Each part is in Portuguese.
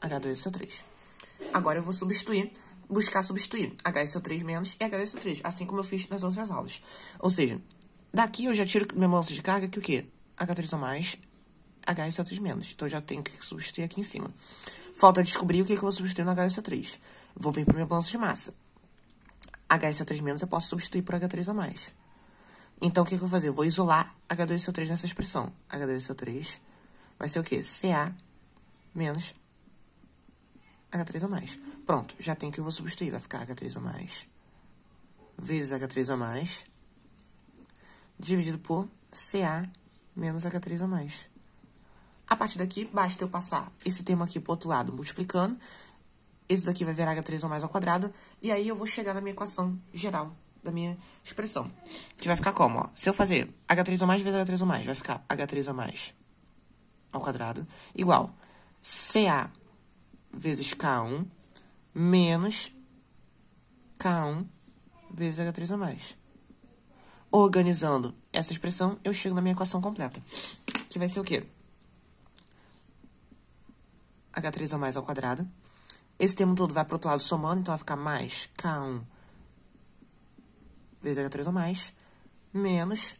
H2SO3. Agora eu vou buscar substituir HSO3 menos e H2SO3, assim como eu fiz nas outras aulas. Ou seja, daqui eu já tiro minha balança de carga que o quê? H3O mais, HSO3 menos. Então eu já tenho que substituir aqui em cima. Falta descobrir o que eu vou substituir no HSO3. Vou vir para minha balança de massa. HSO3 menos eu posso substituir por H3O mais. Então o que eu vou fazer? Eu vou isolar H2SO3 nessa expressão. H2SO3 vai ser o quê? Ca menos H3O mais. Pronto, já tem que eu vou substituir. Vai ficar H3O mais vezes H3O mais dividido por Ca menos H3O mais. A partir daqui, basta eu passar esse termo aqui pro outro lado, multiplicando. Esse daqui vai virar H3O mais ao quadrado. E aí eu vou chegar na minha equação geral da minha expressão. Que vai ficar como, ó? Se eu fazer H3O mais vezes H3O mais, vai ficar H3O mais ao quadrado igual Ca vezes K1 menos K1 vezes H3O mais. Organizando essa expressão, eu chego na minha equação completa. Que vai ser o quê? H3O mais ao quadrado. Esse termo todo vai para o outro lado somando, então vai ficar mais K1 vezes H3O mais menos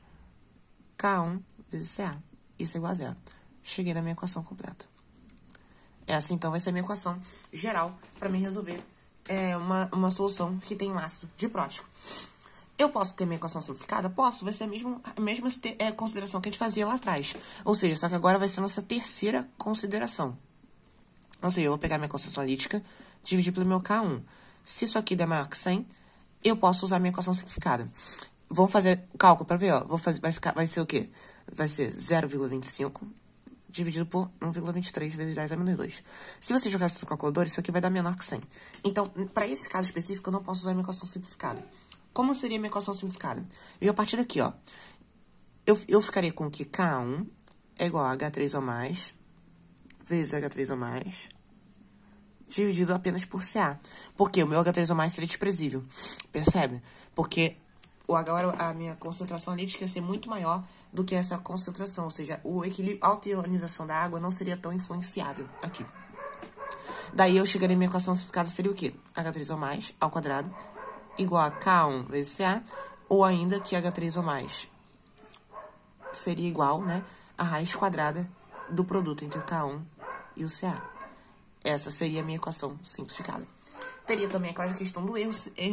K1 vezes Ca. Isso é igual a zero. Cheguei na minha equação completa. Essa, então, vai ser a minha equação geral para mim resolver uma solução que tem um ácido diprótico. Eu posso ter minha equação simplificada? Posso. Vai ser a mesma consideração que a gente fazia lá atrás. Ou seja, só que agora vai ser a nossa terceira consideração. Ou seja, eu vou pegar minha concentração analítica, dividir pelo meu K1. Se isso aqui der maior que 100, eu posso usar minha equação simplificada. Vamos fazer cálculo para ver, ó. Vai ser o quê? Vai ser 0,25 dividido por 1,23 vezes 10 a menos 2. Se você jogar isso no calculador, isso aqui vai dar menor que 100. Então, para esse caso específico, eu não posso usar minha equação simplificada. Como seria minha equação simplificada? Eu, a partir daqui, ó, eu ficaria com que K1 é igual a H3O mais vezes H3O mais dividido apenas por Ca. Porque o meu H3O mais seria desprezível. Percebe? Porque agora a minha concentração analítica ia ser muito maior do que essa concentração. Ou seja, o equilíbrio, a autoionização da água não seria tão influenciável aqui. Daí eu chegaria minha equação simplificada seria o quê? H3O mais ao quadrado igual a K1 vezes Ca. Ou ainda que H3O mais seria igual, né, a raiz quadrada do produto entre o K1 e o Ca. Essa seria a minha equação simplificada. Teria também aquela questão do erro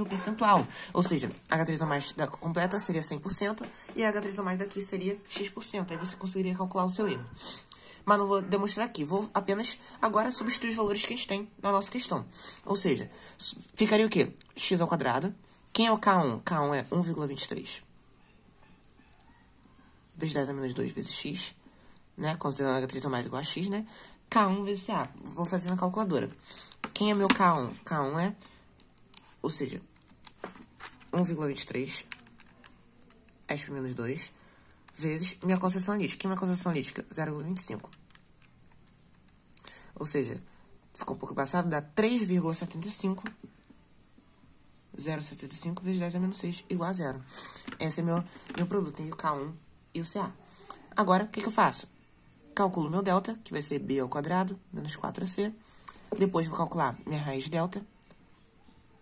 percentual. Ou seja, H3O mais da completa seria 100% e a H3O mais daqui seria X%. Aí você conseguiria calcular o seu erro. Mas não vou demonstrar aqui. Vou apenas agora substituir os valores que a gente tem na nossa questão. Ou seja, ficaria o quê? X ao quadrado. Quem é o K1? K1 é 1,23 vezes 10 a menos 2 vezes X, né? Considerando H3O mais igual a X, né? K1 vezes Ca. Vou fazer na calculadora. Quem é meu K1? K1 é, ou seja, 1,23 ESP menos 2 vezes minha concentração analítica. Quem é minha concentração analítica? 0,25. Ou seja, ficou um pouco passado, dá 3,75. 0,75 vezes 10 a menos 6 igual a 0. Esse é meu produto, tem o K1 e o Ca. Agora, o que eu faço? Calculo meu delta, que vai ser B ao quadrado, menos 4AC. Depois vou calcular minha raiz delta.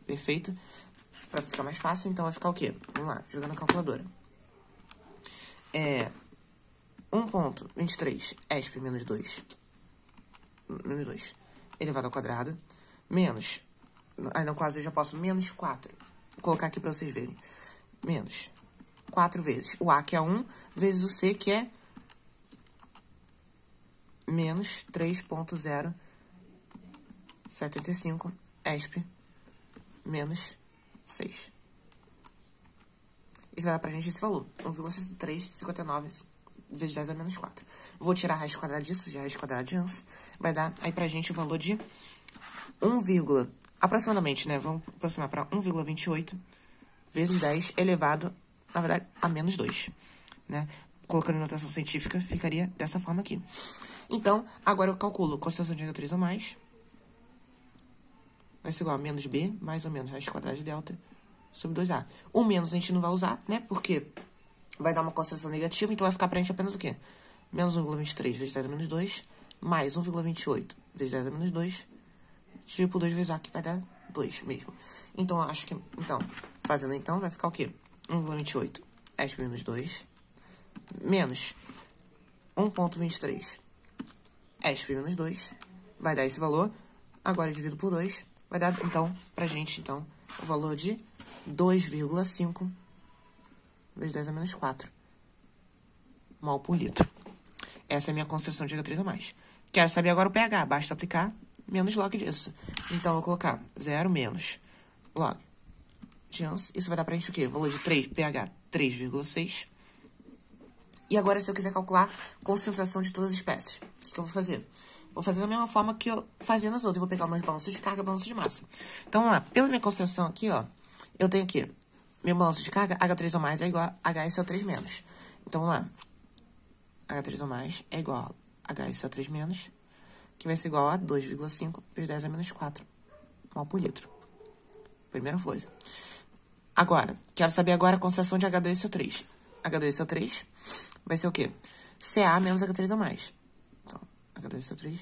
Perfeito. Para ficar mais fácil, então vai ficar o quê? Vamos lá, jogando na calculadora. 1,23 ESP menos 2 elevado ao quadrado, menos, aí no caso eu já posso, menos 4. Vou colocar aqui para vocês verem. Menos 4 vezes o A, que é 1, vezes o C, que é menos 3,075 ESP menos 6. Isso vai dar pra gente esse valor, 1,6359 vezes 10 a menos 4. Vou tirar a raiz quadrada disso, já a raiz quadrada de antes. Vai dar aí pra gente o valor de aproximadamente, né? Vamos aproximar para 1,28 vezes 10 elevado, na verdade, a menos 2, né? Colocando em notação científica, ficaria dessa forma aqui. Então, agora eu calculo concentração de H3O mais. Vai ser igual a menos B, mais ou menos raiz quadrada de delta, sobre 2A. O menos a gente não vai usar, né? Porque vai dar uma concentração negativa, então vai ficar pra gente apenas o quê? Menos 1,23 vezes 10 a menos 2, mais 1,28 vezes 10 a menos 2, dividido por 2 vezes A, que vai dar 2 mesmo. Então, eu acho que... Então, fazendo então, vai ficar o quê? 1,28 ESP menos 2 menos 1,23 ESP menos 2 vai dar esse valor. Agora, dividido por 2, vai dar, então, pra gente, então, o valor de 2,5 vezes 10 a menos 4 mol por litro. Essa é a minha concentração de H3O+. Quero saber agora o pH. Basta aplicar menos log disso. Então, eu vou colocar 0 menos log de ans. Isso vai dar pra gente o quê? Valor de 3, pH 3,6. E agora, se eu quiser calcular concentração de todas as espécies, o que eu vou fazer? Vou fazer da mesma forma que eu fazia nas outras. Eu vou pegar meus balanços de carga e balanço de massa. Então, vamos lá. Pela minha concentração aqui, ó, eu tenho aqui meu balanço de carga, H3O+ é igual a HSO3-. Então, vamos lá. H3O+ é igual a HSO3-, que vai ser igual a 2,5 vezes 10 a menos 4 mol por litro. Primeira coisa. Agora, quero saber agora a concentração de H2SO3. H2SO3 vai ser o quê? Ca menos H3O+. Então, H2SO3.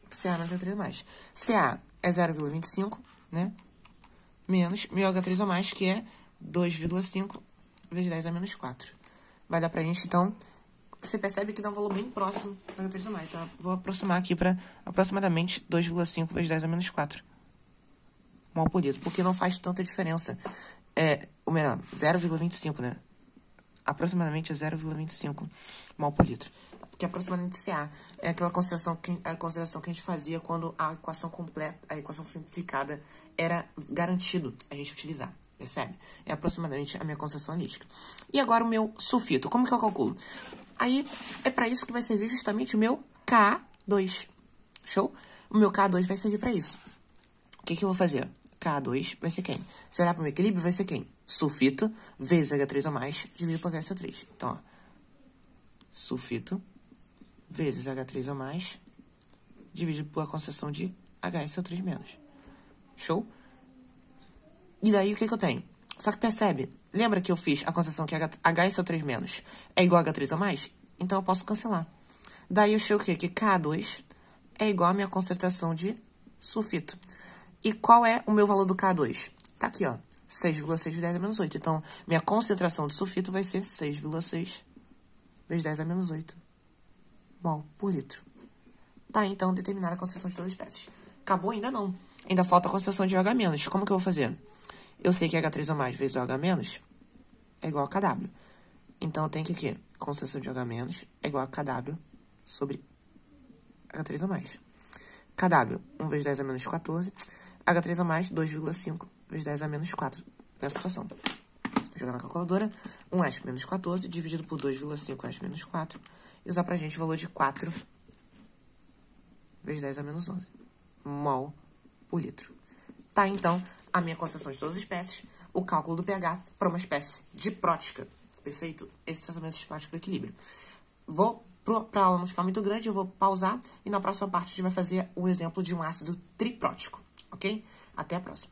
Ca menos H3O+. Ca é 0,25, né? Menos meu H3O+, que é 2,5 vezes 10 a menos 4. Vai dar pra gente, então... Você percebe que dá um valor bem próximo do H3O+. Então, vou aproximar aqui para aproximadamente 2,5 vezes 10 a menos 4 mol por litro. Porque não faz tanta diferença. Ou melhor, 0,25, né? Aproximadamente é 0,25 mol por litro. Porque aproximadamente Ca é aquela consideração que a gente fazia quando a equação completa, a equação simplificada era garantido a gente utilizar. Percebe? É aproximadamente a minha concentração analítica. E agora o meu sulfito. Como que eu calculo? Aí, é para isso que vai servir justamente o meu Ka2. Show? O meu Ka2 vai servir para isso. O que eu vou fazer? Ka2 vai ser quem? Se olhar para o meu equilíbrio, vai ser quem? Sulfito vezes H3O+, dividido por HSO3. Então, ó. Sulfito vezes H3O+, dividido por a concentração de HSO3-. Show? E daí, o que eu tenho? Só que percebe, lembra que eu fiz a concentração que HSO3- é igual a H3O+? Então, eu posso cancelar. Daí, eu chego o quê? Que K2 é igual a minha concentração de sulfito. E qual é o meu valor do K2? Tá aqui, ó. 6,6 vezes 10 a menos 8. Então, minha concentração de sulfito vai ser 6,6 vezes 10 a menos 8 mol por litro. Tá, então, determinada a concentração de todas as espécies. Acabou? Ainda não. Ainda falta a concentração de OH-. Como que eu vou fazer? Eu sei que H3O+ vezes OH- é igual a KW. Então, eu tenho que aqui, concentração de OH- é igual a KW sobre H3O+. KW, 1 vezes 10 a menos 14. H3O+, 2,5 vezes 10 a menos 4. Nessa situação. Vou jogar na calculadora. 1 ESP menos 14, dividido por 2,5 ESP menos 4. E usar pra gente o valor de 4 vezes 10 a menos 11 mol por litro. Tá, então, a minha concentração de todas as espécies, o cálculo do pH para uma espécie diprótica. Perfeito? Esse é o tratamento sistemático do equilíbrio. Para a aula não ficar muito grande, eu vou pausar e na próxima parte a gente vai fazer o exemplo de um ácido triprótico. Ok? Até a próxima.